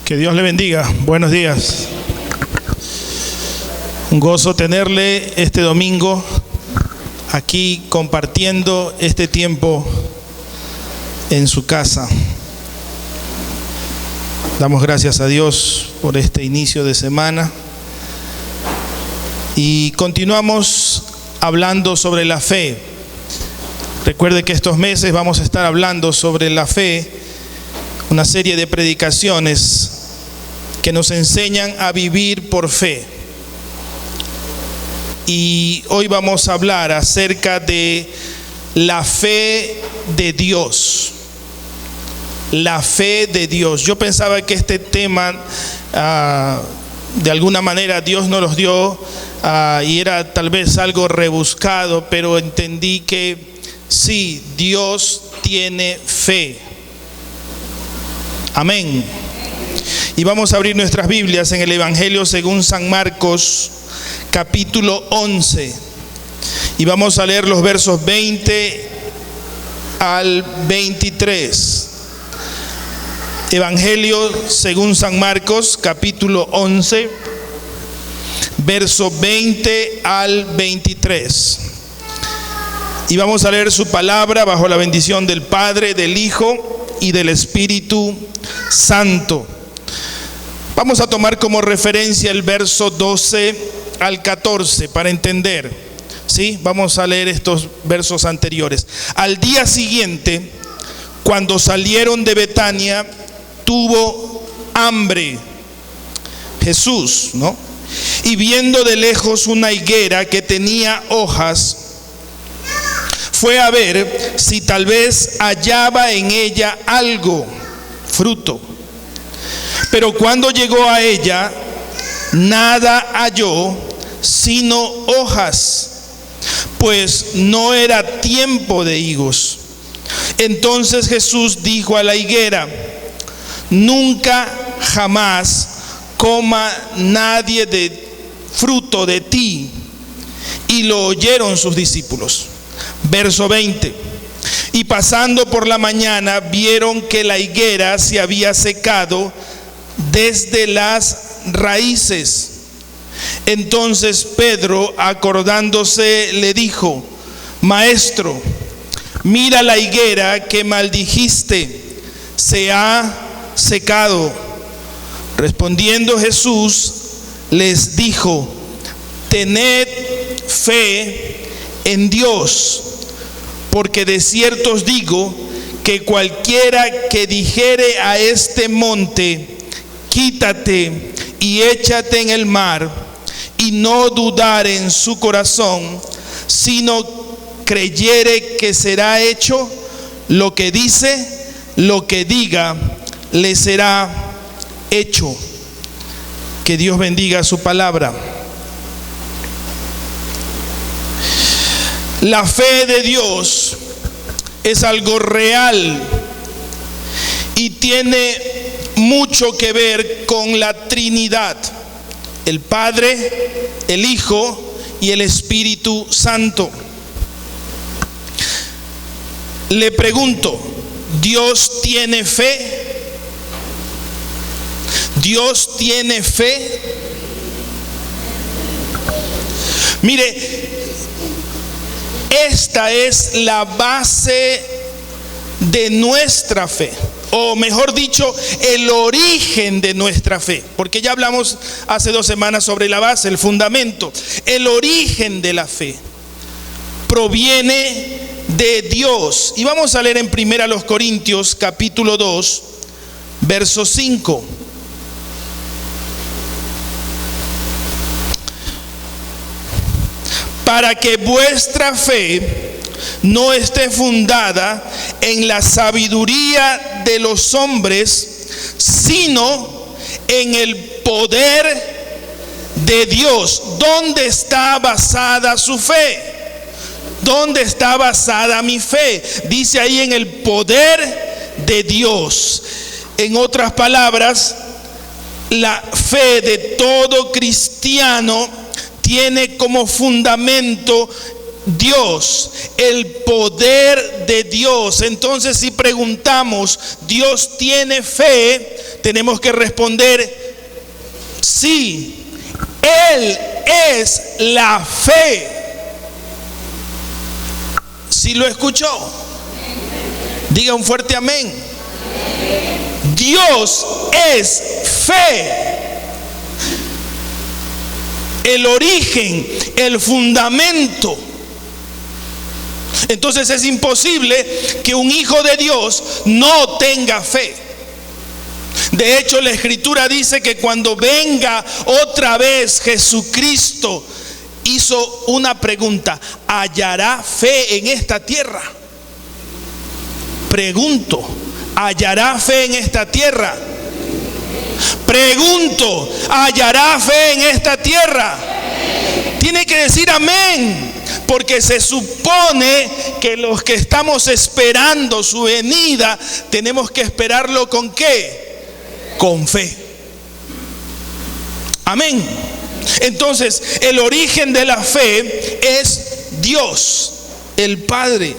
Que Dios le bendiga. Buenos días. Un gozo tenerle este domingo aquí compartiendo este tiempo en su casa. Damos gracias a Dios por este inicio de semana y continuamos hablando sobre la fe. Recuerde que estos meses vamos a estar hablando sobre la fe, una serie de predicaciones que nos enseñan a vivir por fe. Y hoy vamos a hablar acerca de la fe de Dios. La fe de Dios. Yo pensaba que este tema, de alguna manera Dios nos los dio y era tal vez algo rebuscado, pero entendí que sí, Dios tiene fe. Amén. Y vamos a abrir nuestras Biblias en el Evangelio según San Marcos, capítulo 11. Y vamos a leer los versos 20 al 23. Evangelio según San Marcos, capítulo 11, verso 20 al 23. Y vamos a leer su palabra bajo la bendición del Padre, del Hijo y del Espíritu Santo. Vamos a tomar como referencia el verso 12 al 14 para entender, ¿sí? Vamos a leer estos versos anteriores. Al día siguiente, cuando salieron de Betania, tuvo hambre Jesús, ¿no? Y viendo de lejos una higuera que tenía hojas, fue a ver si tal vez hallaba en ella algo, fruto. Pero cuando llegó a ella, nada halló sino hojas, pues no era tiempo de higos. Entonces Jesús dijo a la higuera: nunca jamás coma nadie de fruto de ti. Y lo oyeron sus discípulos. Verso 20. Y pasando por la mañana vieron que la higuera se había secado desde las raíces. Entonces Pedro, acordándose, le dijo: Maestro, mira la higuera que maldijiste, se ha secado. Respondiendo Jesús les dijo: tened fe en Dios, porque de cierto os digo que cualquiera que dijere a este monte: quítate y échate en el mar, y no dudare en su corazón, sino creyere que será hecho lo que dice, lo que diga, le será hecho. Que Dios bendiga su palabra. La fe de Dios es algo real y tiene mucho que ver con la Trinidad: el Padre, el Hijo y el Espíritu Santo. Le pregunto, ¿Dios tiene fe? ¿Dios tiene fe? Mire, esta es la base de nuestra fe, o mejor dicho, el origen de nuestra fe, porque ya hablamos hace 2 semanas sobre la base, el fundamento. El origen de la fe proviene de Dios. Y vamos a leer en 1 Corintios capítulo 2, verso 5. Para que vuestra fe no esté fundada en la sabiduría de los hombres, sino en el poder de Dios. ¿Dónde está basada su fe? ¿Dónde está basada mi fe? Dice ahí: en el poder de Dios. En otras palabras, la fe de todo cristiano tiene como fundamento Dios, el poder de Dios. Entonces, si preguntamos, ¿Dios tiene fe?, tenemos que responder, sí, Él es la fe. ¿Sí lo escuchó? Diga un fuerte amén. Dios es fe. El origen, el fundamento. Entonces es imposible que un hijo de Dios no tenga fe. De hecho, la Escritura dice que cuando venga otra vez Jesucristo, hizo una pregunta: ¿hallará fe en esta tierra? Pregunto, ¿hallará fe en esta tierra? Pregunto, ¿hallará fe en esta tierra? Tiene que decir amén, porque se supone que los que estamos esperando su venida, tenemos que esperarlo ¿con qué? Con fe. Amén. Entonces, el origen de la fe es Dios, el Padre.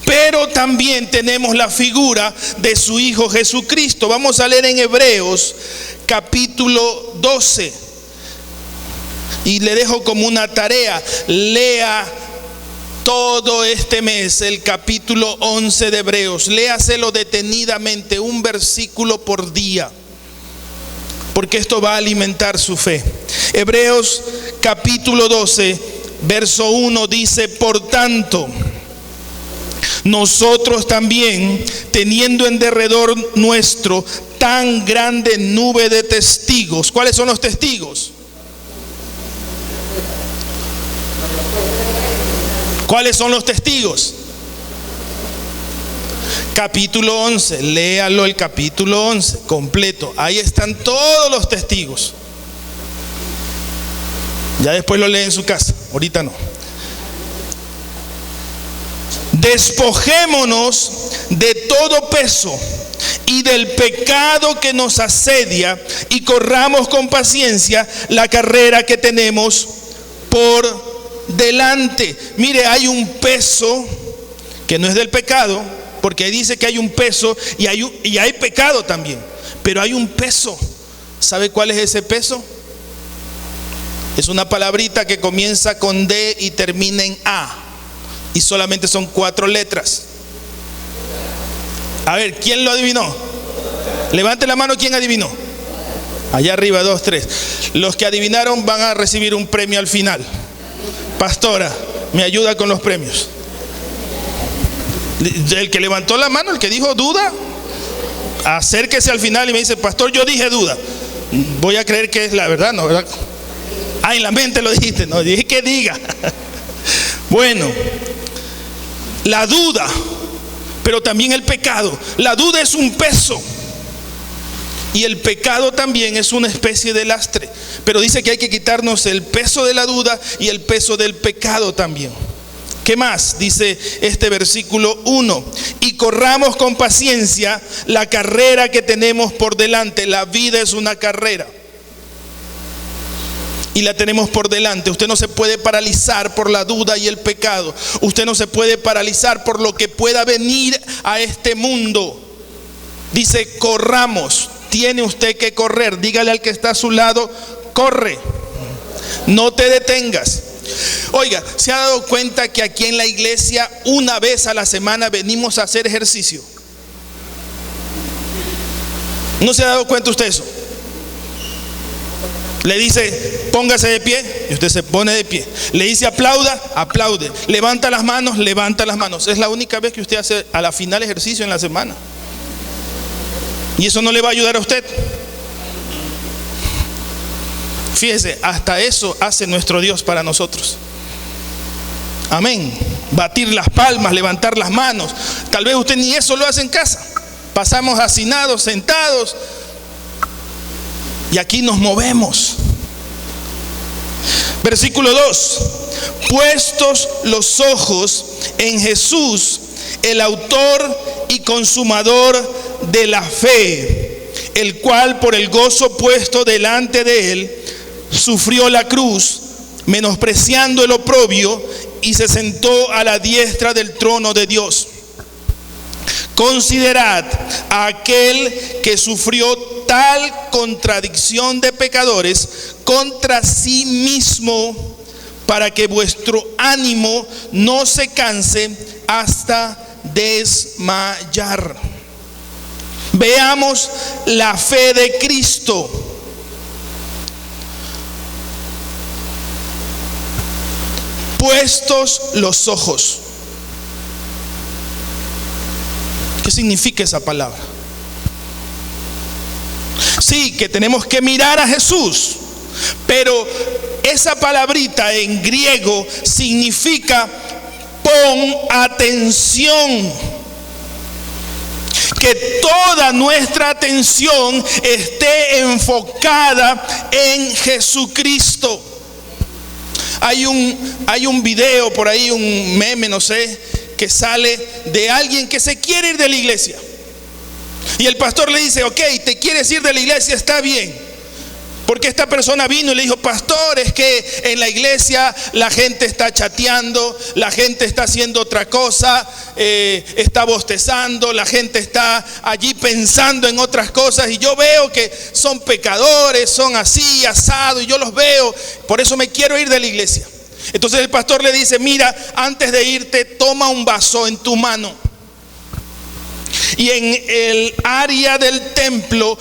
Pero también tenemos la figura de su Hijo Jesucristo. Vamos a leer en Hebreos capítulo 12. Y le dejo como una tarea: lea todo este mes el capítulo 11 de Hebreos. Léaselo detenidamente, un versículo por día, porque esto va a alimentar su fe. Hebreos capítulo 12, verso 1 dice: por tanto, nosotros también, teniendo en derredor nuestro tan grande nube de testigos. ¿Cuáles son los testigos? ¿Cuáles son los testigos? Capítulo 11, léalo el capítulo 11 completo. Ahí están todos los testigos. Ya después lo lee en su casa, ahorita no. Despojémonos de todo peso y del pecado que nos asedia, y corramos con paciencia la carrera que tenemos por delante. Mire, hay un peso que no es del pecado, porque ahí dice que hay un peso y hay pecado también, pero hay un peso. ¿Sabe cuál es ese peso? Es una palabrita que comienza con D y termina en A, y solamente son 4 letras. A ver, ¿quién lo adivinó? Levante la mano, ¿quién adivinó? Allá arriba, 2, 3. Los que adivinaron van a recibir un premio al final. Pastora, me ayuda con los premios. El que levantó la mano, el que dijo duda, acérquese al final y me dice: pastor, yo dije duda. Voy a creer que es la verdad, ¿no? ¿Verdad? Ah, en la mente lo dijiste. No, dije que diga. Bueno, la duda, pero también el pecado. La duda es un peso, y el pecado también es una especie de lastre. Pero dice que hay que quitarnos el peso de la duda y el peso del pecado también. ¿Qué más? Dice este versículo 1: y corramos con paciencia la carrera que tenemos por delante. La vida es una carrera y la tenemos por delante. Usted no se puede paralizar por la duda y el pecado. Usted no se puede paralizar por lo que pueda venir a este mundo. Dice: corramos. Tiene usted que correr. Dígale al que está a su lado: corre, no te detengas. Oiga, ¿se ha dado cuenta que aquí en la iglesia una vez a la semana venimos a hacer ejercicio? ¿No se ha dado cuenta usted eso? Le dice: póngase de pie, y usted se pone de pie. Le dice: aplauda, aplaude. Levanta las manos, levanta las manos. Es la única vez que usted hace a la final ejercicio en la semana. Y eso no le va a ayudar a usted. Fíjese, hasta eso hace nuestro Dios para nosotros. Amén. Batir las palmas, levantar las manos. Tal vez usted ni eso lo hace en casa. Pasamos hacinados, sentados, y aquí nos movemos. Versículo 2: puestos los ojos en Jesús, el autor y consumador de la fe, el cual por el gozo puesto delante de él sufrió la cruz, menospreciando el oprobio, y se sentó a la diestra del trono de Dios. Considerad a aquel que sufrió tal contradicción de pecadores contra sí mismo, para que vuestro ánimo no se canse hasta desmayar. Veamos la fe de Cristo. Puestos los ojos. ¿Qué significa esa palabra? Sí, que tenemos que mirar a Jesús, pero esa palabrita en griego significa pon atención. Que toda nuestra atención esté enfocada en Jesucristo. Hay un video por ahí, un meme, no sé, que sale de alguien que se quiere ir de la iglesia. Y el pastor le dice, ok, te quieres ir de la iglesia, está bien. Porque esta persona vino y le dijo, pastor, es que en la iglesia la gente está chateando, la gente está haciendo otra cosa, está bostezando, la gente está allí pensando en otras cosas, y yo veo que son pecadores, son así, asados, y yo los veo, por eso me quiero ir de la iglesia. Entonces el pastor le dice, mira, antes de irte, toma un vaso en tu mano, y en el área del templo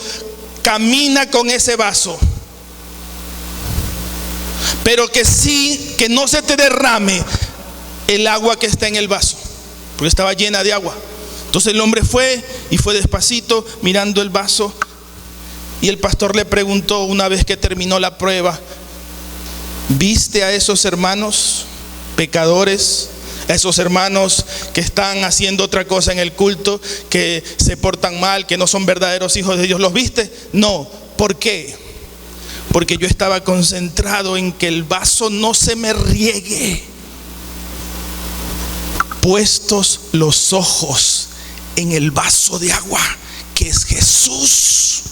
camina con ese vaso, pero que no se te derrame el agua que está en el vaso, porque estaba llena de agua. Entonces el hombre fue despacito mirando el vaso, y el pastor le preguntó una vez que terminó la prueba, ¿viste a esos hermanos pecadores? A esos hermanos que están haciendo otra cosa en el culto, que se portan mal, que no son verdaderos hijos de Dios, ¿los viste? No. ¿Por qué? Porque yo estaba concentrado en que el vaso no se me riegue. Puestos los ojos en el vaso de agua, que es Jesús.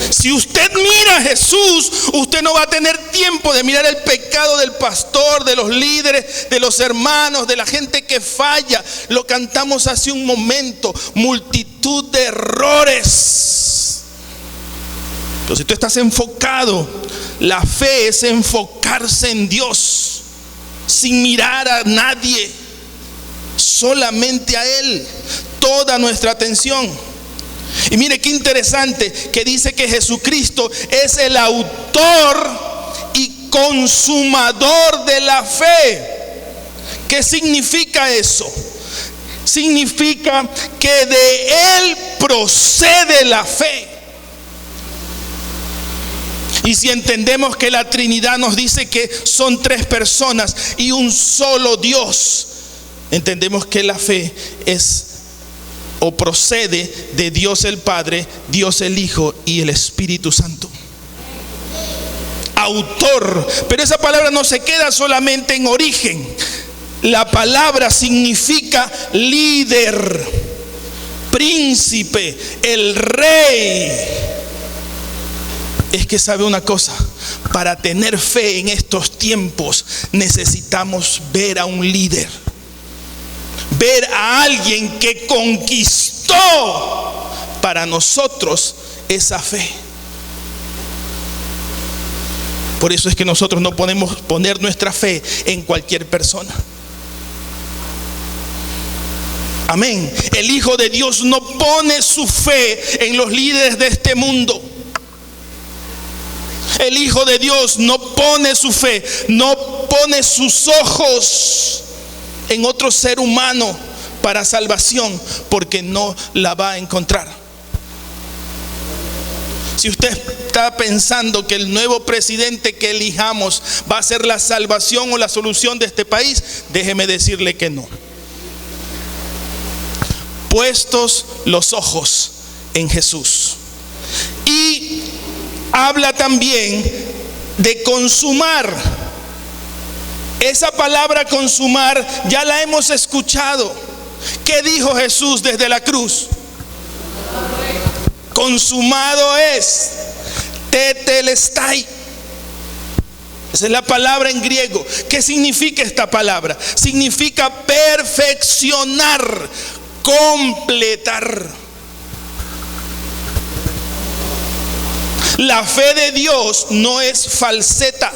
Si usted mira a Jesús, usted no va a tener tiempo de mirar el pecado del pastor, de los líderes, de los hermanos, de la gente que falla. Lo cantamos hace un momento, multitud de errores. Pero si tú estás enfocado, la fe es enfocarse en Dios, sin mirar a nadie, solamente a Él, toda nuestra atención. Y mire qué interesante que dice que Jesucristo es el autor y consumador de la fe. ¿Qué significa eso? Significa que de Él procede la fe. Y si entendemos que la Trinidad nos dice que son tres personas y un solo Dios, entendemos que la fe es o procede de Dios el Padre, Dios el Hijo y el Espíritu Santo. Autor, pero esa palabra no se queda solamente en origen. La palabra significa líder, príncipe, el rey. Es que sabe una cosa, para tener fe en estos tiempos necesitamos ver a un líder. Ver a alguien que conquistó para nosotros esa fe. Por eso es que nosotros no podemos poner nuestra fe en cualquier persona. Amén. El Hijo de Dios no pone su fe en los líderes de este mundo. El Hijo de Dios no pone su fe, no pone sus ojos en otro ser humano para salvación, porque no la va a encontrar. Si usted está pensando que el nuevo presidente que elijamos va a ser la salvación o la solución de este país, déjeme decirle que no. Puestos los ojos en Jesús. Y habla también de consumar. Esa palabra consumar ya la hemos escuchado. ¿Qué dijo Jesús desde la cruz? Consumado es, tetelestai. Esa es la palabra en griego. ¿Qué significa esta palabra? Significa perfeccionar, completar. La fe de Dios no es falseta,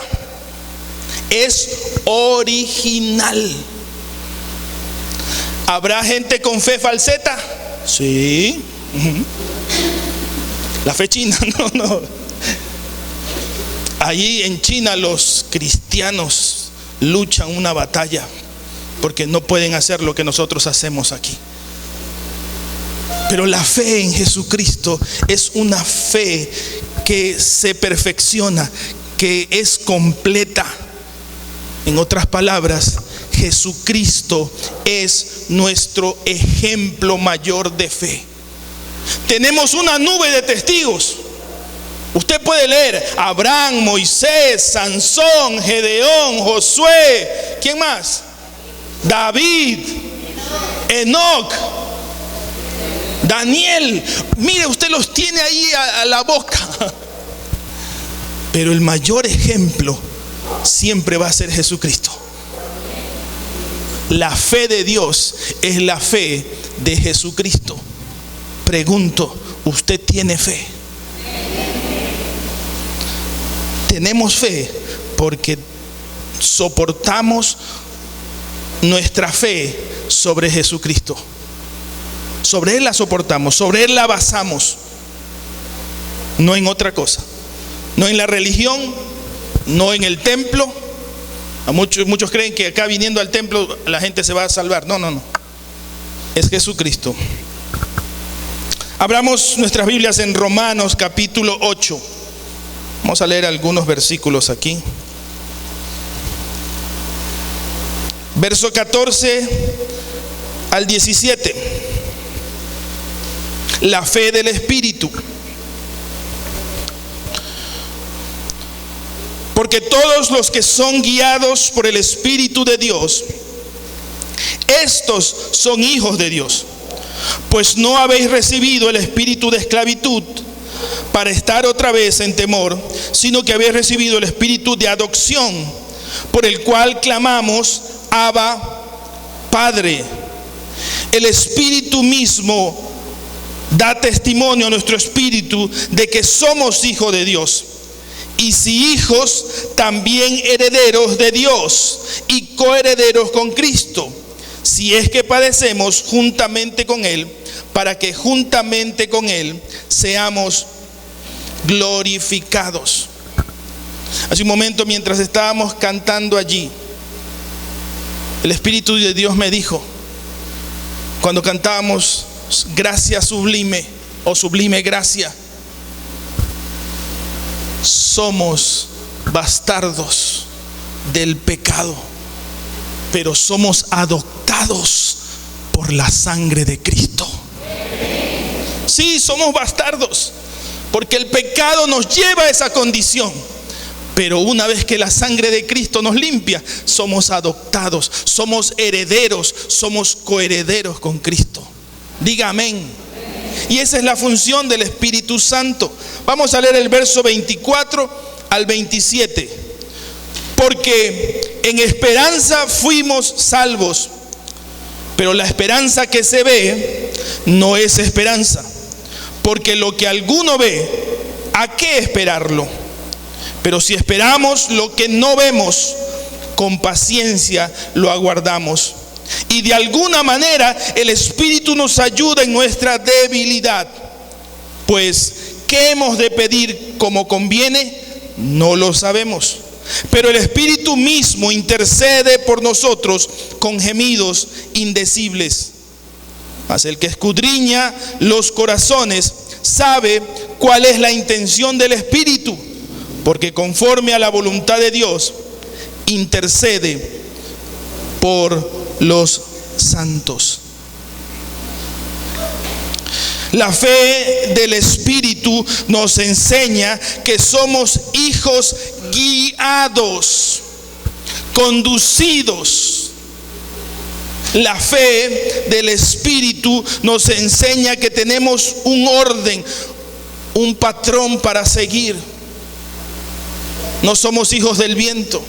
es original. ¿Habrá gente con fe falseta? Sí. La fe china, no. Allí en China los cristianos luchan una batalla porque no pueden hacer lo que nosotros hacemos aquí. Pero la fe en Jesucristo es una fe que se perfecciona, que es completa. En otras palabras, Jesucristo es nuestro ejemplo mayor de fe. Tenemos una nube de testigos. Usted puede leer Abraham, Moisés, Sansón, Gedeón, Josué. ¿Quién más? David, Enoc, Daniel. Mire, usted los tiene ahí a la boca. Pero el mayor ejemplo siempre va a ser Jesucristo. La fe de Dios es la fe de Jesucristo. Pregunto, ¿usted tiene fe? Tenemos fe porque soportamos nuestra fe sobre Jesucristo. Sobre Él la soportamos, sobre Él la basamos. No en otra cosa. No en la religión, no en el templo. Muchos creen que acá viniendo al templo la gente se va a salvar. No. Es Jesucristo. Abramos nuestras Biblias en Romanos capítulo 8. Vamos a leer algunos versículos aquí. Verso 14 al 17. La fe del Espíritu. Porque todos los que son guiados por el Espíritu de Dios, estos son hijos de Dios. Pues no habéis recibido el espíritu de esclavitud para estar otra vez en temor, sino que habéis recibido el espíritu de adopción, por el cual clamamos, Abba, Padre. El Espíritu mismo da testimonio a nuestro espíritu de que somos hijos de Dios. Y si hijos, también herederos de Dios y coherederos con Cristo, si es que padecemos juntamente con Él, para que juntamente con Él seamos glorificados. Hace un momento, mientras estábamos cantando allí, el Espíritu de Dios me dijo, cuando cantábamos gracia sublime o sublime gracia, somos bastardos del pecado, pero somos adoptados por la sangre de Cristo. Sí, somos bastardos, porque el pecado nos lleva a esa condición. Pero una vez que la sangre de Cristo nos limpia, somos adoptados, somos herederos, somos coherederos con Cristo. Diga amén. Y esa es la función del Espíritu Santo. Vamos a leer el verso 24 al 27. Porque en esperanza fuimos salvos, pero la esperanza que se ve no es esperanza. Porque lo que alguno ve, ¿a qué esperarlo? Pero si esperamos lo que no vemos, con paciencia lo aguardamos. Y de alguna manera el Espíritu nos ayuda en nuestra debilidad. Pues, ¿qué hemos de pedir como conviene? No lo sabemos. Pero el Espíritu mismo intercede por nosotros con gemidos indecibles. Mas el que escudriña los corazones sabe cuál es la intención del Espíritu, porque conforme a la voluntad de Dios intercede por los santos. La fe del Espíritu nos enseña que somos hijos guiados, conducidos. La fe del Espíritu nos enseña que tenemos un orden, un patrón para seguir. No somos hijos del viento,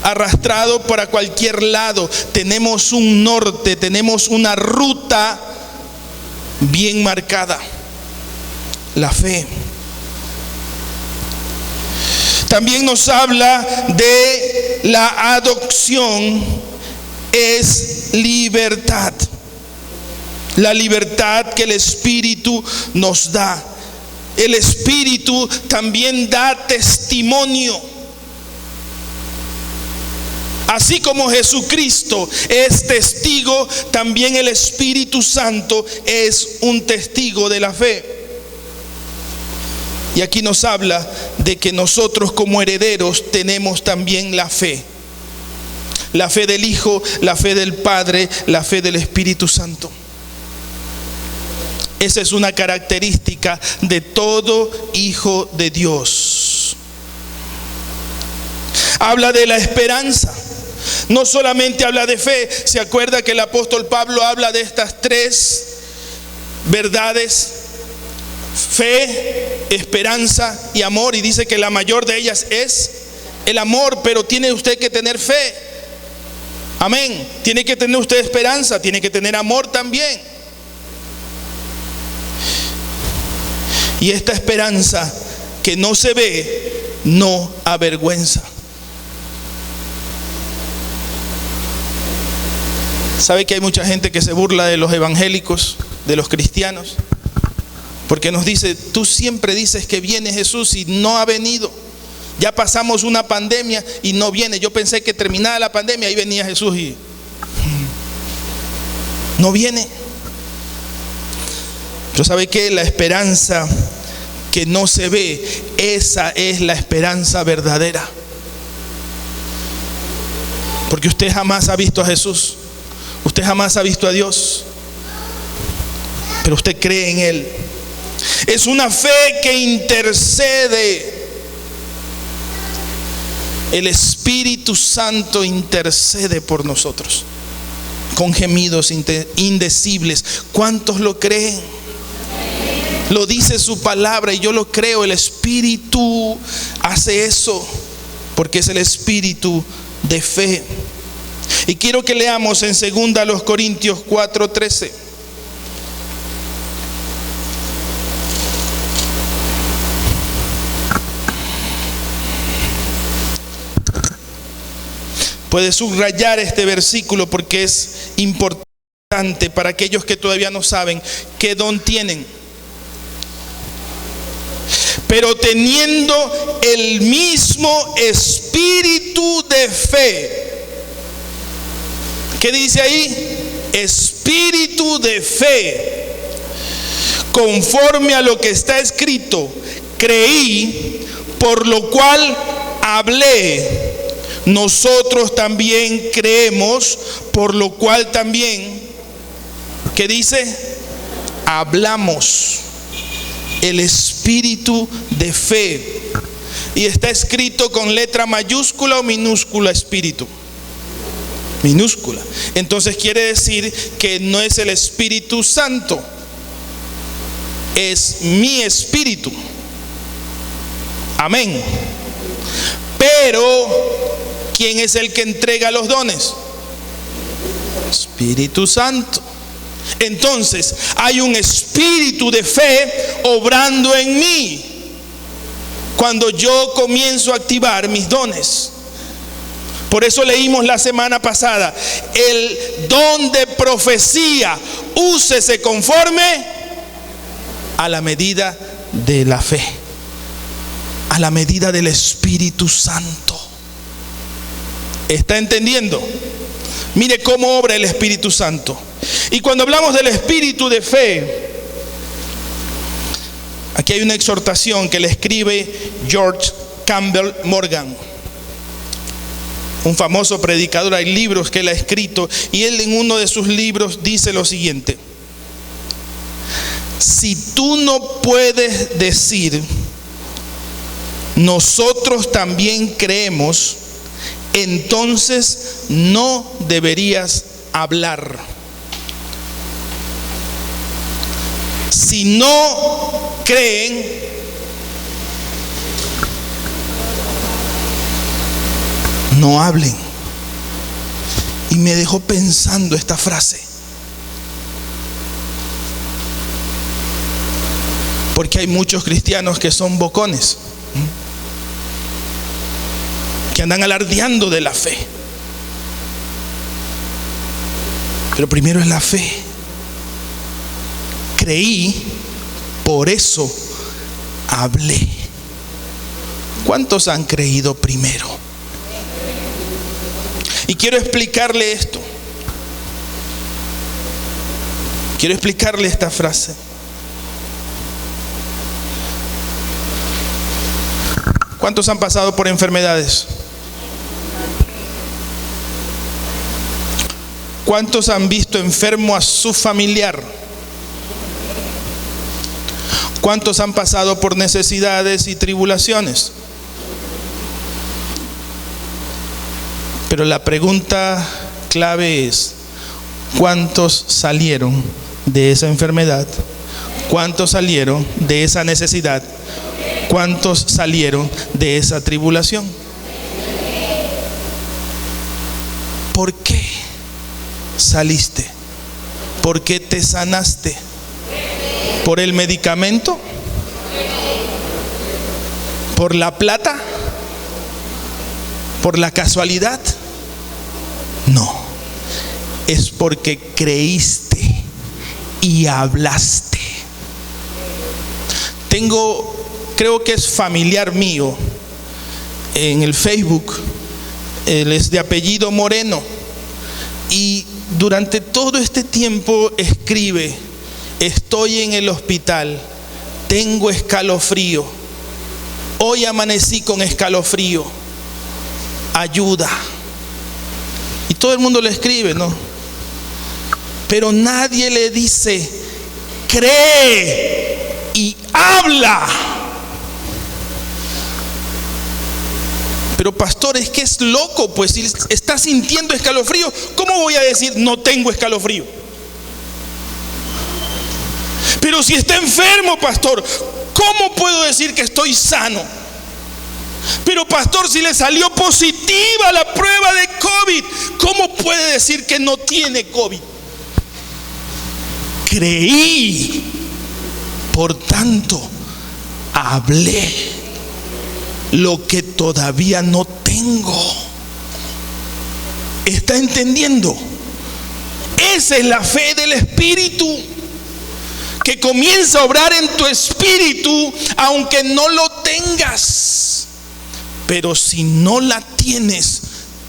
arrastrados para cualquier lado. Tenemos un norte, tenemos una ruta bien marcada: la fe. También nos habla de la adopción, es libertad. La libertad que el Espíritu nos da. El Espíritu también da testimonio. Así como Jesucristo es testigo, también el Espíritu Santo es un testigo de la fe. Y aquí nos habla de que nosotros como herederos tenemos también la fe. La fe del Hijo, la fe del Padre, la fe del Espíritu Santo. Esa es una característica de todo hijo de Dios. Habla de la esperanza. No solamente habla de fe. ¿Se acuerda que el apóstol Pablo habla de estas tres verdades? Fe, esperanza y amor. Y dice que la mayor de ellas es el amor. Pero tiene usted que tener fe. Amén. Tiene que tener usted esperanza. Tiene que tener amor también. Y esta esperanza que no se ve, no avergüenza. ¿Sabe que hay mucha gente que se burla de los evangélicos, de los cristianos? Porque nos dice: tú siempre dices que viene Jesús y no ha venido. Ya pasamos una pandemia y no viene. Yo pensé que terminada la pandemia ahí venía Jesús y no viene. Pero ¿sabe qué? La esperanza que no se ve, esa es la esperanza verdadera. Porque usted jamás ha visto a Jesús, usted jamás ha visto a Dios, pero usted cree en Él. Es una fe que intercede. El Espíritu Santo intercede por nosotros con gemidos indecibles. ¿Cuántos lo creen? Lo dice su palabra y yo lo creo. El Espíritu hace eso porque es el Espíritu de fe. Y quiero que leamos en 2 Corintios 4:13. Puede subrayar este versículo porque es importante para aquellos que todavía no saben qué don tienen. Pero teniendo el mismo espíritu de fe. ¿Qué dice ahí? Espíritu de fe. Conforme a lo que está escrito, creí, por lo cual hablé. Nosotros también creemos, por lo cual también, ¿qué dice? Hablamos. El espíritu de fe. Y está escrito con letra mayúscula o minúscula espíritu. Minúscula. Entonces quiere decir que no es el Espíritu Santo, es mi espíritu. Amén. Pero ¿quién es el que entrega los dones? Espíritu Santo. Entonces hay un espíritu de fe obrando en mí cuando yo comienzo a activar mis dones. Por eso leímos la semana pasada: el don de profecía, úsese conforme a la medida de la fe, a la medida del Espíritu Santo. ¿Está entendiendo? Mire cómo obra el Espíritu Santo. Y cuando hablamos del espíritu de fe, aquí hay una exhortación que le escribe George Campbell Morgan, un famoso predicador. Hay libros que él ha escrito y él en uno de sus libros dice lo siguiente: si tú no puedes decir nosotros también creemos, entonces no deberías hablar. Si no creen, no hablen. Y me dejó pensando esta frase, porque hay muchos cristianos que son bocones, que andan alardeando de la fe. Pero primero es la fe. Creí, por eso hablé. ¿Cuántos han creído primero? Y quiero explicarle esto. Quiero explicarle esta frase. ¿Cuántos han pasado por enfermedades? ¿Cuántos han visto enfermo a su familiar? ¿Cuántos han pasado por necesidades y tribulaciones? Pero la pregunta clave es, ¿cuántos salieron de esa enfermedad? ¿Cuántos salieron de esa necesidad? ¿Cuántos salieron de esa tribulación? ¿Por qué saliste? ¿Por qué te sanaste? ¿Por el medicamento? ¿Por la plata? ¿Por la casualidad? No, es porque creíste y hablaste. Creo que es familiar mío en el Facebook, él es de apellido Moreno, y durante todo este tiempo escribe: estoy en el hospital, tengo escalofrío, hoy amanecí con escalofrío, ayuda. Y todo el mundo le escribe, ¿no? Pero nadie le dice: cree y habla. Pero pastor, es que es loco, pues si está sintiendo escalofrío, ¿cómo voy a decir no tengo escalofrío? Pero si está enfermo, pastor, ¿cómo puedo decir que estoy sano? Pero pastor, si le salió positiva la prueba de COVID, ¿cómo puede decir que no tiene COVID? Creí, por tanto, hablé lo que todavía no tengo. ¿Está entendiendo? Esa es la fe del Espíritu, que comienza a obrar en tu espíritu aunque no lo tengas. Pero si no la tienes,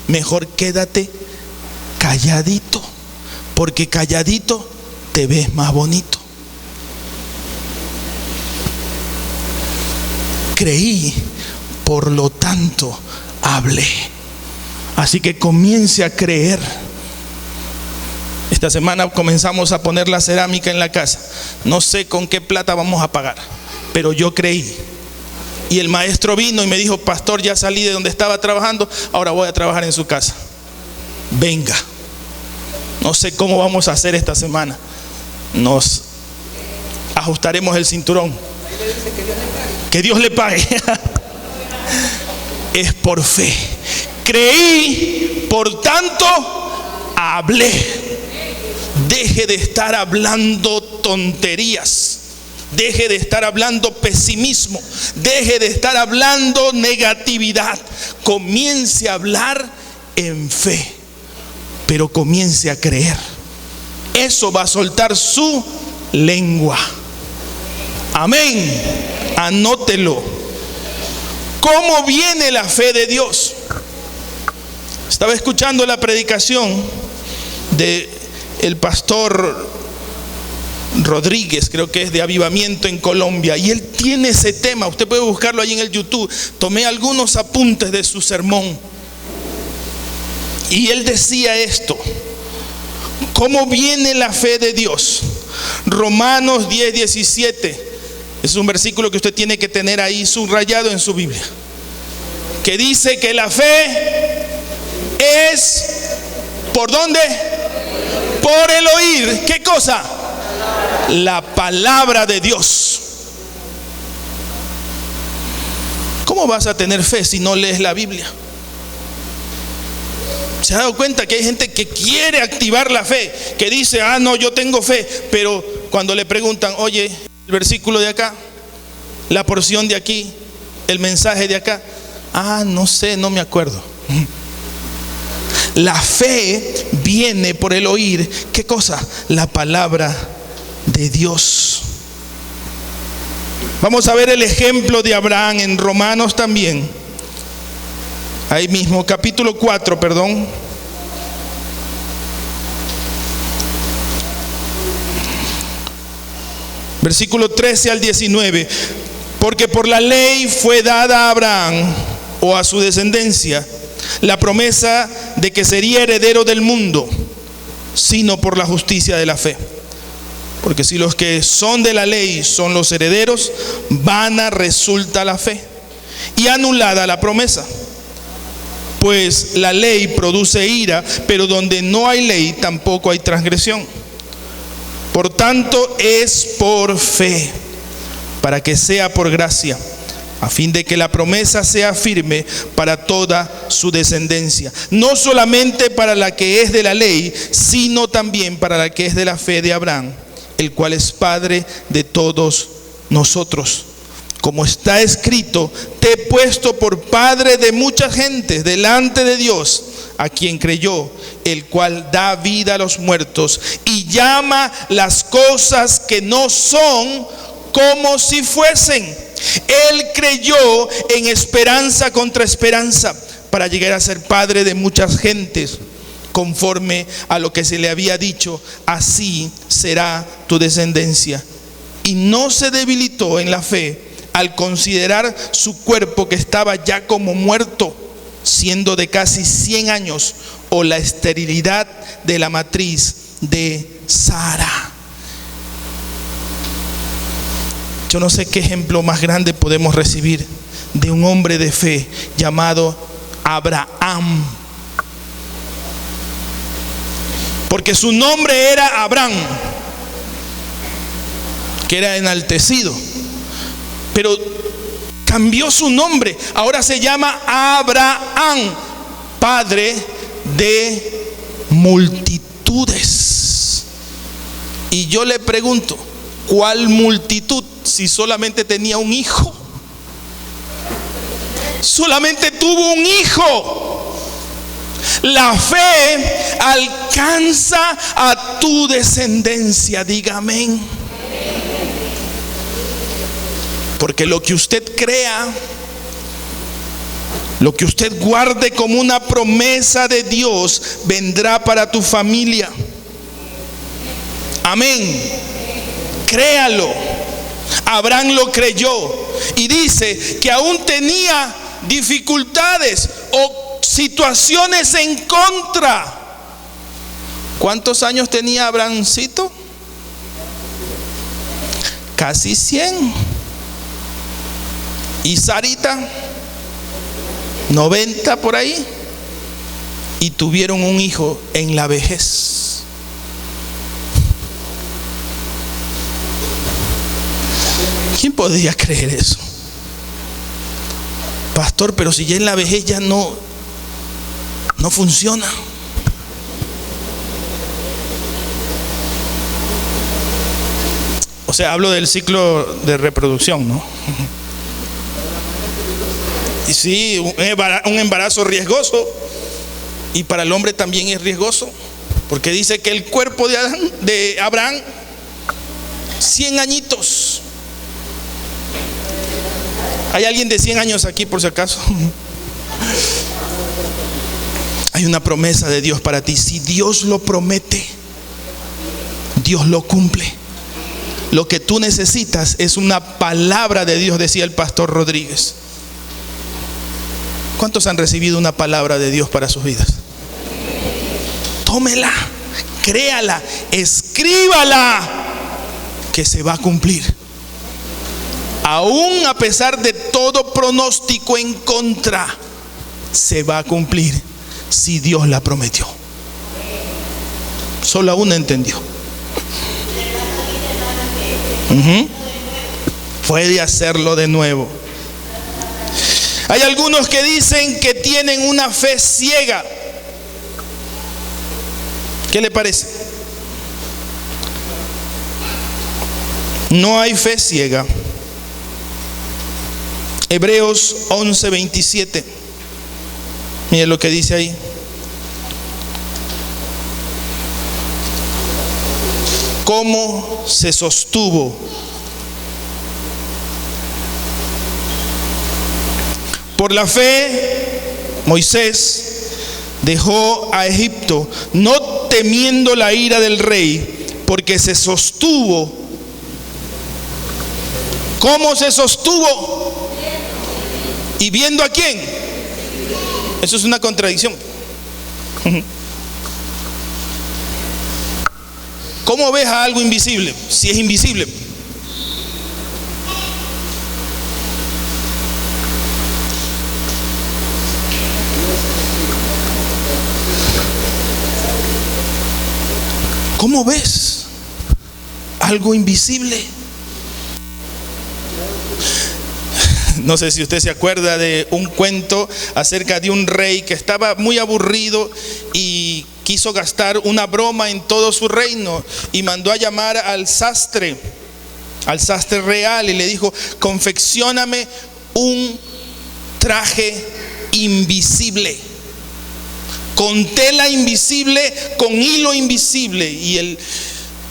mejor quédate calladito, porque calladito te ves más bonito. Creí, por lo tanto hablé. Así que comience a creer. Esta semana comenzamos a poner la cerámica en la casa. No sé con qué plata vamos a pagar, pero yo creí. Y el maestro vino y me dijo: pastor, ya salí de donde estaba trabajando, ahora voy a trabajar en su casa. Venga. No sé cómo vamos a hacer esta semana. Nos ajustaremos el cinturón. Que Dios le pague. Es por fe. Creí, por tanto hablé. Deje de estar hablando tonterías. Deje de estar hablando pesimismo. Deje de estar hablando negatividad. Comience a hablar en fe, pero comience a creer. Eso va a soltar su lengua. Amén. Anótelo. ¿Cómo viene la fe de Dios? Estaba escuchando la predicación de el pastor Rodríguez, creo que es de Avivamiento en Colombia, y él tiene ese tema. Usted puede buscarlo ahí en el YouTube. Tomé algunos apuntes de su sermón y él decía esto: ¿cómo viene la fe de Dios? Romanos 10:17 es un versículo que usted tiene que tener ahí subrayado en su Biblia, que dice que la fe es ¿por dónde? Por el oír. ¿Qué cosa? La palabra de Dios. ¿Cómo vas a tener fe si no lees la Biblia? ¿Se ha dado cuenta que hay gente que quiere activar la fe? Que dice, no, yo tengo fe. Pero cuando le preguntan, oye, el versículo de acá, la porción de aquí, el mensaje de acá, no sé, no me acuerdo. La fe viene por el oír. ¿Qué cosa? La palabra de Dios. Vamos a ver el ejemplo de Abraham en Romanos también. Ahí mismo, capítulo 4, perdón. Versículo 13 al 19. Porque por la ley fue dada a Abraham o a su descendencia la promesa de que sería heredero del mundo, sino por la justicia de la fe. Porque si los que son de la ley son los herederos, vana resulta la fe y anulada la promesa. Pues la ley produce ira, pero donde no hay ley tampoco hay transgresión. Por tanto es por fe, para que sea por gracia, a fin de que la promesa sea firme para toda su descendencia, no solamente para la que es de la ley, sino también para la que es de la fe de Abraham, el cual es Padre de todos nosotros. Como está escrito, te he puesto por padre de muchas gentes delante de Dios, a quien creyó, el cual da vida a los muertos y llama las cosas que no son como si fuesen. Él creyó en esperanza contra esperanza, para llegar a ser padre de muchas gentes, conforme a lo que se le había dicho, así será tu descendencia. Y no se debilitó en la fe al considerar su cuerpo, que estaba ya como muerto, siendo de casi 100 años, o la esterilidad de la matriz de Sara. Yo no sé qué ejemplo más grande podemos recibir de un hombre de fe llamado Abraham. Porque su nombre era Abraham, que era enaltecido, pero cambió su nombre. Ahora se llama Abraham, padre de multitudes. Y yo le pregunto, ¿cuál multitud si solamente tenía un hijo? Solamente tuvo un hijo. La fe alcanza a tu descendencia. Diga amén. Porque lo que usted crea, lo que usted guarde como una promesa de Dios, vendrá para tu familia. Amén. Créalo. Abraham lo creyó y dice que aún tenía dificultades o situaciones en contra. ¿Cuántos años tenía Abrahamcito? Casi 100. Y Sarita, 90 por ahí. Y tuvieron un hijo en la vejez. ¿Quién podría creer eso? Pastor, pero si ya en la vejez ya no funciona. O sea, hablo del ciclo de reproducción, ¿no? Y sí, un embarazo riesgoso. Y para el hombre también es riesgoso, porque dice que el cuerpo de Abraham, 100 añitos. ¿Hay alguien de 100 años aquí por si acaso? Hay una promesa de Dios para ti. Si Dios lo promete, Dios lo cumple. Lo que tú necesitas es una palabra de Dios, decía el pastor Rodríguez. ¿Cuántos han recibido una palabra de Dios para sus vidas? Tómela, créala, escríbala, que se va a cumplir. Aún a pesar de todo pronóstico en contra, se va a cumplir si Dios la prometió. Solo uno entendió. Puede hacerlo de nuevo. Hay algunos que dicen que tienen una fe ciega. ¿Qué le parece? No hay fe ciega. Hebreos 11:27. Mire lo que dice ahí. ¿Cómo se sostuvo? Por la fe, Moisés dejó a Egipto, no temiendo la ira del rey, porque se sostuvo. ¿Cómo se sostuvo? ¿Y viendo a quién? Eso es una contradicción. ¿Cómo ves a algo invisible si es invisible? ¿Cómo ves algo invisible? No sé si usted se acuerda de un cuento acerca de un rey que estaba muy aburrido y quiso gastar una broma en todo su reino y mandó a llamar al sastre real, y le dijo: confeccióname un traje invisible, con tela invisible, con hilo invisible, y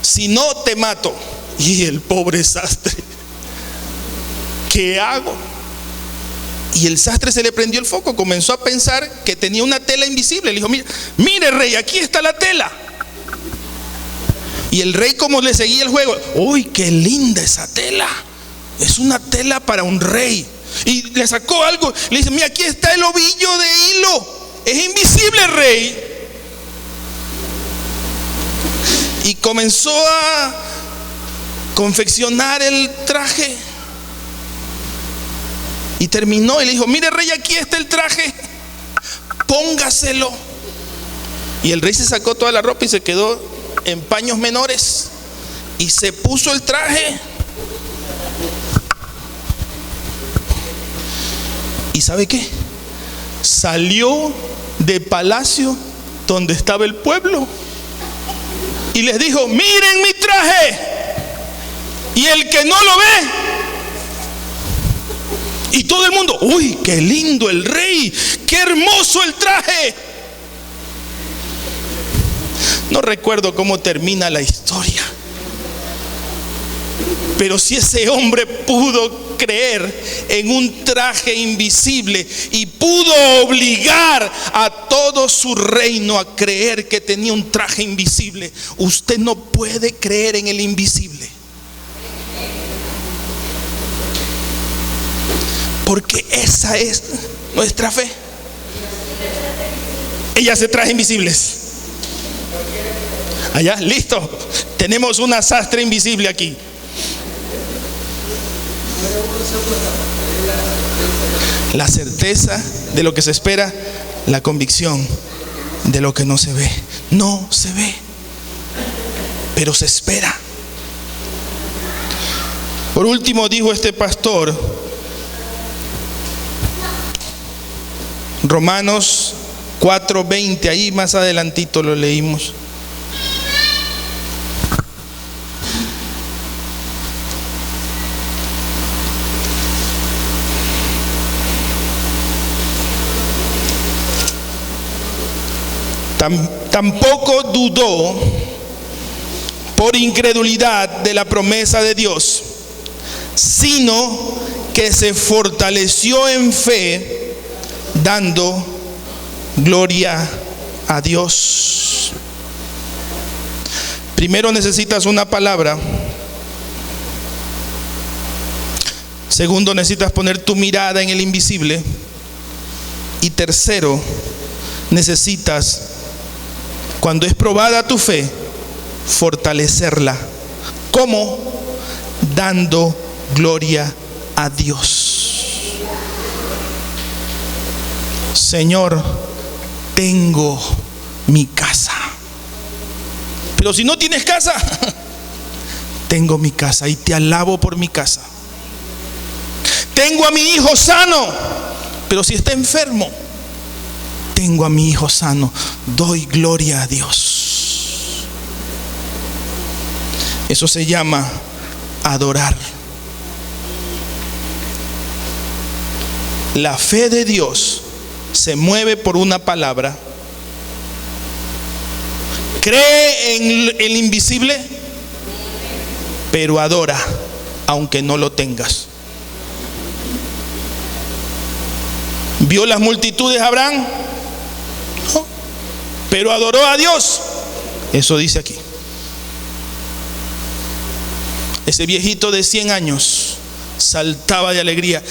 si no, te mato. Y el pobre sastre, ¿qué hago? Y el sastre se le prendió el foco, comenzó a pensar que tenía una tela invisible. Le dijo: mire rey, aquí está la tela. Y el rey, como le seguía el juego: uy, qué linda esa tela, es una tela para un rey. Y le sacó algo, le dice: mira, aquí está el ovillo de hilo, es invisible, rey. Y comenzó a confeccionar el traje. Y terminó y le dijo: mire rey, aquí está el traje, póngaselo. Y el rey se sacó toda la ropa y se quedó en paños menores y se puso el traje. ¿Y sabe qué? Salió de palacio donde estaba el pueblo y les dijo: miren mi traje. Y el que no lo ve, y todo el mundo: uy, qué lindo el rey, qué hermoso el traje. No recuerdo cómo termina la historia, pero si ese hombre pudo creer en un traje invisible y pudo obligar a todo su reino a creer que tenía un traje invisible, usted no puede creer en el invisible, porque esa es nuestra fe. Ella hace trajes invisibles. Allá, listo, tenemos una sastre invisible aquí. La certeza de lo que se espera, la convicción de lo que no se ve. No se ve, pero se espera. Por último, dijo este pastor, Romanos 4:20, ahí más adelantito lo leímos. Tampoco dudó por incredulidad de la promesa de Dios, sino que se fortaleció en fe, dando gloria a Dios. Primero necesitas una palabra. Segundo, necesitas poner tu mirada en el invisible. Y tercero, necesitas, cuando es probada tu fe, fortalecerla. ¿Cómo? Dando gloria a Dios. Señor, tengo mi casa. Pero si no tienes casa, tengo mi casa y te alabo por mi casa. Tengo a mi hijo sano, pero si está enfermo, tengo a mi hijo sano, doy gloria a Dios. Eso se llama adorar. La fe de Dios se mueve por una palabra. Cree en el invisible, pero adora aunque no lo tengas. ¿Vio las multitudes Abraham? No, pero adoró a Dios. Eso dice aquí. Ese viejito de 100 años saltaba de alegría.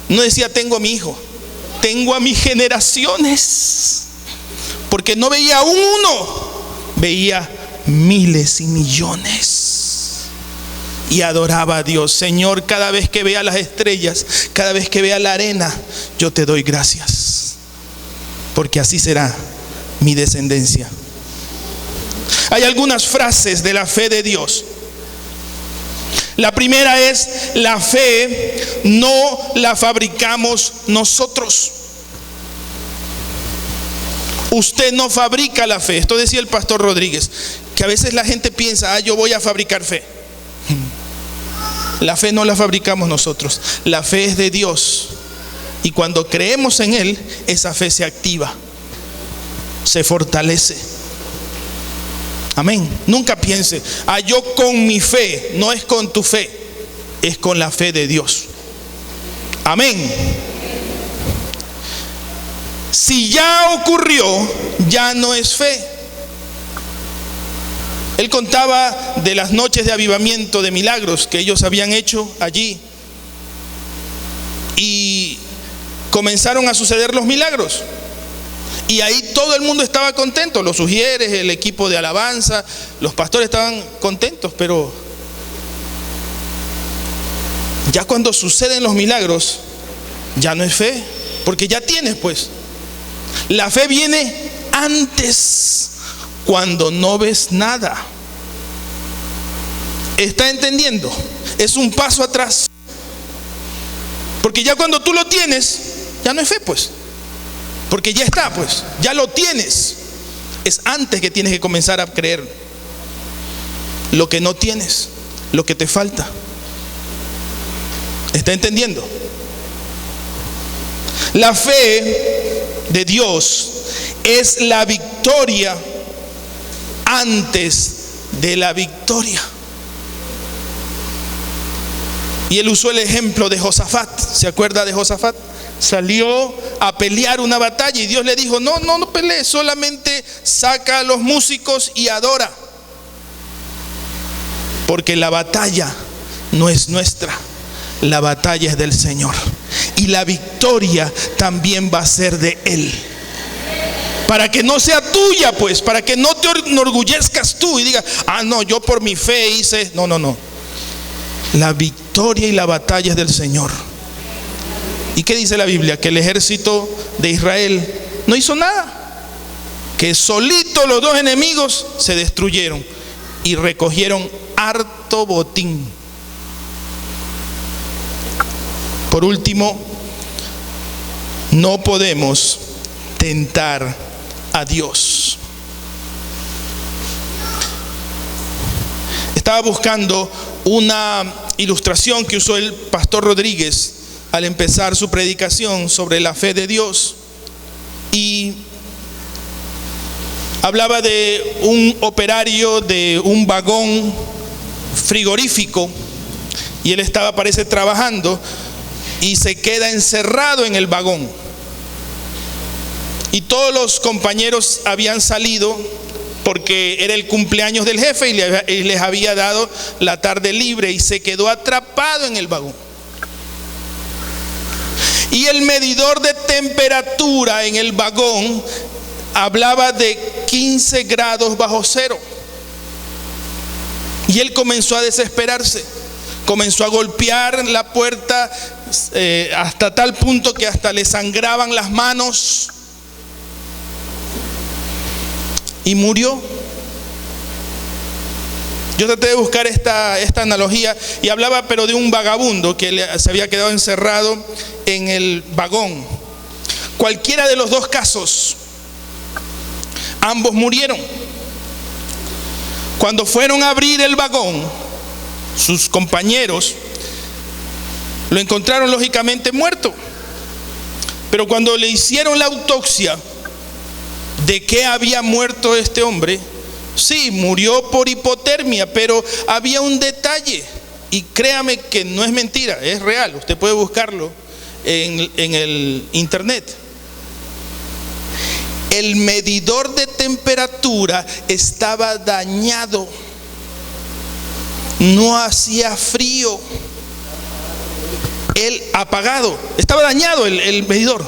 No decía tengo a mi hijo, tengo a mis generaciones. Porque no veía uno, veía miles y millones. Y adoraba a Dios. Señor, cada vez que vea las estrellas, cada vez que vea la arena, yo te doy gracias, porque así será mi descendencia. Hay algunas frases de la fe de Dios. La primera es: la fe no la fabricamos nosotros. Usted no fabrica la fe. Esto decía el pastor Rodríguez, que a veces la gente piensa, yo voy a fabricar fe. La fe no la fabricamos nosotros. La fe es de Dios. Y cuando creemos en Él, esa fe se activa, se fortalece. Amén. Nunca piense, yo con mi fe. No es con tu fe, es con la fe de Dios. Amén. Si ya ocurrió, ya no es fe. Él contaba de las noches de avivamiento, de milagros que ellos habían hecho allí. Y comenzaron a suceder los milagros. Y ahí todo el mundo estaba contento. Los sugieres, el equipo de alabanza, los pastores estaban contentos. Pero ya cuando suceden los milagros, ya no es fe, porque ya tienes pues. La fe viene antes, cuando no ves nada. ¿Está entendiendo? Es un paso atrás. Porque ya cuando tú lo tienes, ya no es fe pues. Porque ya está pues, ya lo tienes. Es antes que tienes que comenzar a creer lo que no tienes, lo que te falta. ¿Está entendiendo? La fe de Dios es la victoria antes de la victoria. Y él usó el ejemplo de Josafat. ¿Se acuerda de Josafat? Salió a pelear una batalla y Dios le dijo: no pelees, solamente saca a los músicos y adora. Porque la batalla no es nuestra, la batalla es del Señor. Y la victoria también va a ser de Él. Para que no sea tuya pues, para que no te enorgullezcas tú y digas: no, yo por mi fe hice. No. La victoria y la batalla es del Señor. ¿Y qué dice la Biblia? Que el ejército de Israel no hizo nada, que solito los dos enemigos se destruyeron y recogieron harto botín. Por último, no podemos tentar a Dios. Estaba buscando una ilustración que usó el pastor Rodríguez al empezar su predicación sobre la fe de Dios, y hablaba de un operario de un vagón frigorífico, y él estaba, parece, trabajando y se queda encerrado en el vagón, y todos los compañeros habían salido porque era el cumpleaños del jefe y les había dado la tarde libre, y se quedó atrapado en el vagón. Y el medidor de temperatura en el vagón hablaba de 15 grados bajo cero. Y él comenzó a desesperarse, comenzó a golpear la puerta hasta tal punto que hasta le sangraban las manos. Y murió. Yo traté de buscar esta analogía y hablaba pero de un vagabundo que se había quedado encerrado en el vagón. Cualquiera de los dos casos, ambos murieron. Cuando fueron a abrir el vagón, sus compañeros lo encontraron lógicamente muerto. Pero cuando le hicieron la autopsia de qué había muerto este hombre, sí, murió por hipotermia, pero había un detalle, y créame que no es mentira, es real, usted puede buscarlo en el internet. El medidor de temperatura estaba dañado, no hacía frío, apagado, estaba dañado el medidor.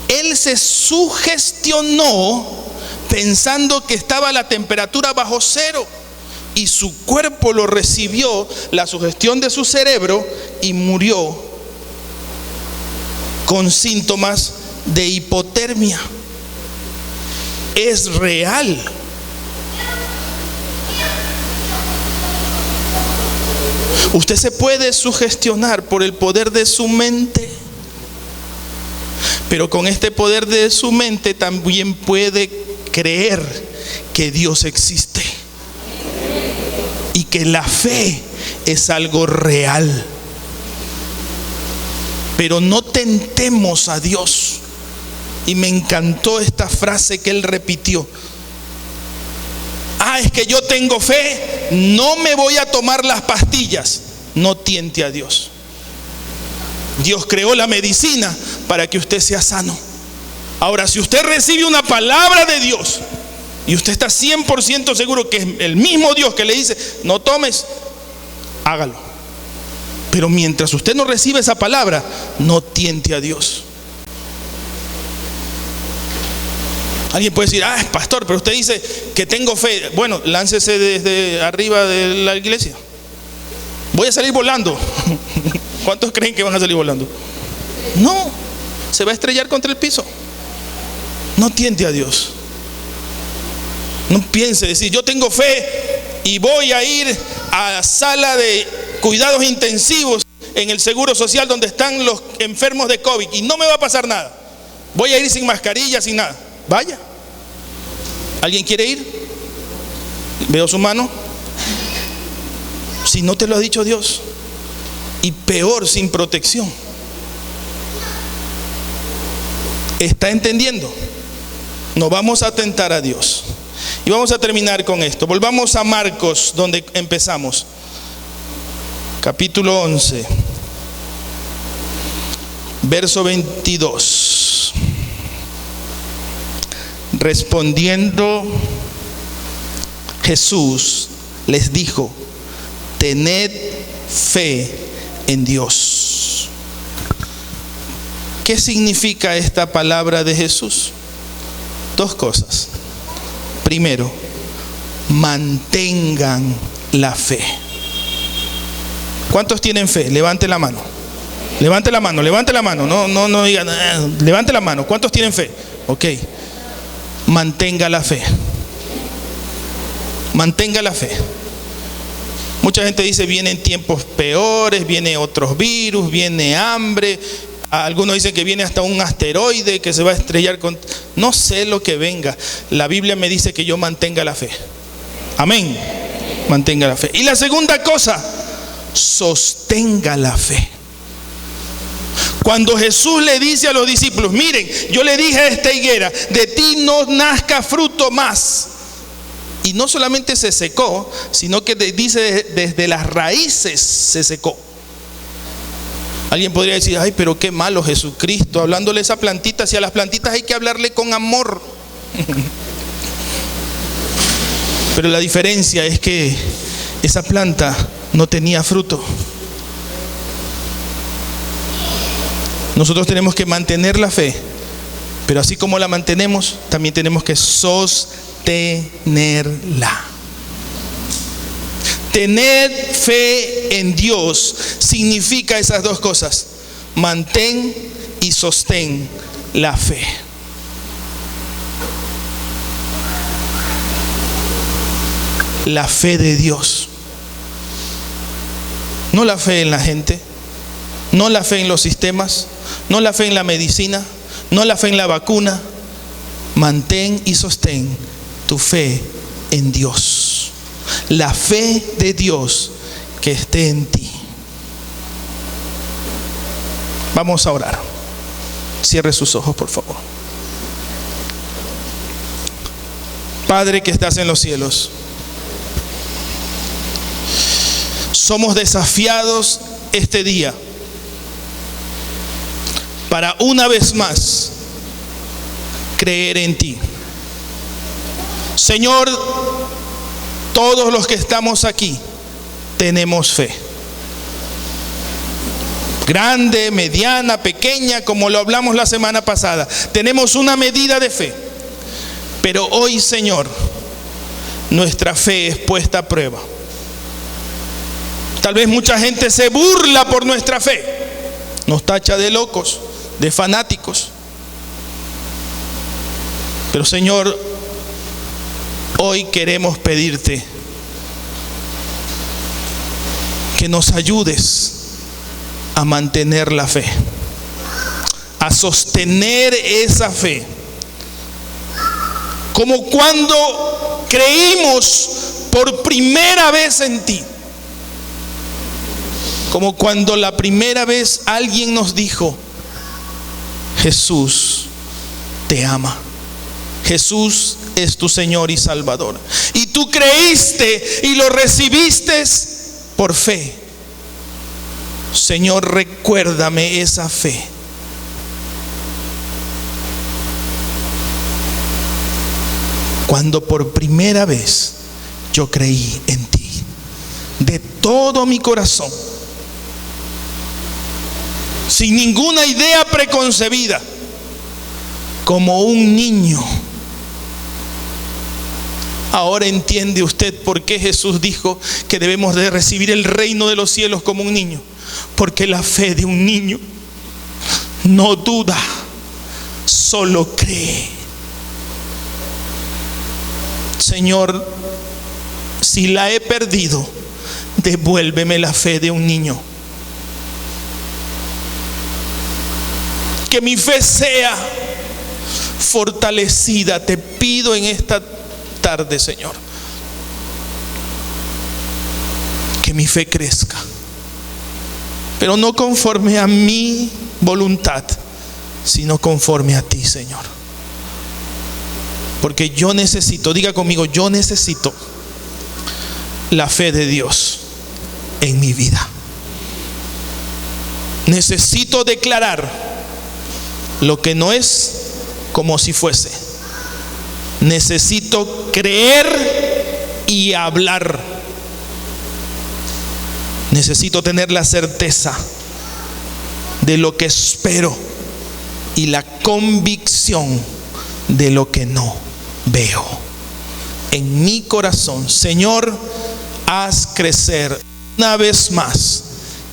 Él se sugestionó pensando que estaba la temperatura bajo cero, y su cuerpo lo recibió, la sugestión de su cerebro, y murió con síntomas de hipotermia. Es real. Usted se puede sugestionar por el poder de su mente, pero con este poder de su mente también puede creer que Dios existe y que la fe es algo real. Pero no tentemos a Dios. Y me encantó esta frase que él repitió: es que yo tengo fe, no me voy a tomar las pastillas. No tiente a Dios. Dios creó la medicina para que usted sea sano. Ahora, si usted recibe una palabra de Dios y usted está 100% seguro que es el mismo Dios que le dice no tomes, hágalo. Pero mientras usted no recibe esa palabra, no tiente a Dios. Alguien puede decir: pastor, pero usted dice que tengo fe. Bueno, láncese desde arriba de la iglesia. Voy a salir volando. ¿Cuántos creen que van a salir volando? No, se va a estrellar contra el piso. No tiente a Dios. No piense decir: yo tengo fe y voy a ir a la sala de cuidados intensivos en el Seguro Social donde están los enfermos de COVID y no me va a pasar nada. Voy a ir sin mascarilla, sin nada. Vaya. ¿Alguien quiere ir? Veo su mano. Si no te lo ha dicho Dios. Y peor, sin protección. ¿Está entendiendo? No vamos a tentar a Dios. Y vamos a terminar con esto. Volvamos a Marcos, donde empezamos. Capítulo 11. Verso 22. Respondiendo Jesús les dijo: tened fe en Dios. ¿Qué significa esta palabra de Jesús? Dos cosas. Primero, mantengan la fe. ¿Cuántos tienen fe? Levante la mano. Levante la mano, levante la mano. No digan, levante la mano. ¿Cuántos tienen fe? Ok. Mantenga la fe. Mantenga la fe. Mucha gente dice: vienen tiempos peores, vienen otros virus, viene hambre. Algunos dicen que viene hasta un asteroide que se va a estrellar con... No sé lo que venga. La Biblia me dice que yo mantenga la fe. Amén. Mantenga la fe. Y la segunda cosa, sostenga la fe. Cuando Jesús le dice a los discípulos: miren, yo le dije a esta higuera, de ti no nazca fruto más. Y no solamente se secó, sino que dice desde las raíces se secó. Alguien podría decir: ay, pero qué malo Jesucristo, hablándole a esa plantita. Si a las plantitas hay que hablarle con amor. Pero la diferencia es que esa planta no tenía fruto. Nosotros tenemos que mantener la fe, pero así como la mantenemos, también tenemos que sostenerla. Tener fe en Dios significa esas dos cosas: mantén y sostén la fe. La fe de Dios, no la fe en la gente, no la fe en los sistemas, no la fe en la medicina, no la fe en la vacuna. Mantén y sostén tu fe en Dios. la fe de Dios que esté en ti. Vamos a orar. Cierre sus ojos, por favor. Padre que estás en los cielos, somos desafiados este día para una vez más creer en ti. Señor, todos los que estamos aquí tenemos fe. Grande, mediana, pequeña, como lo hablamos la semana pasada. Tenemos una medida de fe. Pero hoy, Señor, nuestra fe es puesta a prueba. Tal vez mucha gente se burla por nuestra fe. Nos tacha de locos, de fanáticos. Pero, Señor, hoy queremos pedirte que nos ayudes a mantener la fe, a sostener esa fe, como cuando creímos por primera vez en ti, como cuando la primera vez alguien nos dijo: Jesús te ama, Jesús es tu Señor y Salvador, y tú creíste y lo recibiste por fe. Señor, recuérdame esa fe. Cuando por primera vez yo creí en ti, de todo mi corazón, sin ninguna idea preconcebida, como un niño. Ahora entiende usted por qué Jesús dijo que debemos de recibir el reino de los cielos como un niño. Porque la fe de un niño no duda, solo cree. Señor, si la he perdido, devuélveme la fe de un niño. Que mi fe sea fortalecida, te pido en esta tarde, Señor. Que mi fe crezca, pero no conforme a mi voluntad, sino conforme a ti, Señor. Porque yo necesito, diga conmigo, yo necesito la fe de Dios en mi vida. Necesito declarar lo que no es como si fuese. Necesito creer y hablar. Necesito tener la certeza de lo que espero y la convicción de lo que no veo. En mi corazón, Señor, haz crecer una vez más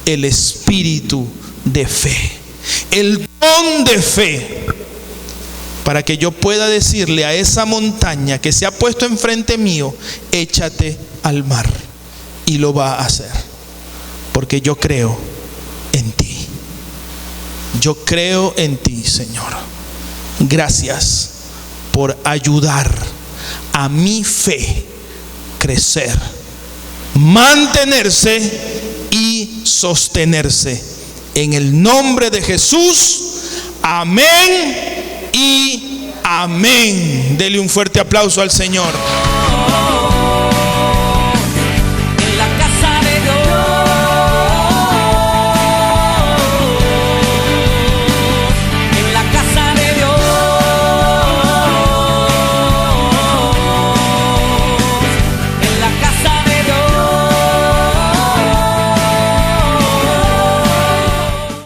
el espíritu de fe, el don de fe, para que yo pueda decirle a esa montaña que se ha puesto enfrente mío: échate al mar, y lo va a hacer, porque yo creo en ti. Yo creo en ti, Señor. Gracias por ayudar a mi fe crecer, mantenerse y sostenerse. En el nombre de Jesús, amén y amén. Dele un fuerte aplauso al Señor.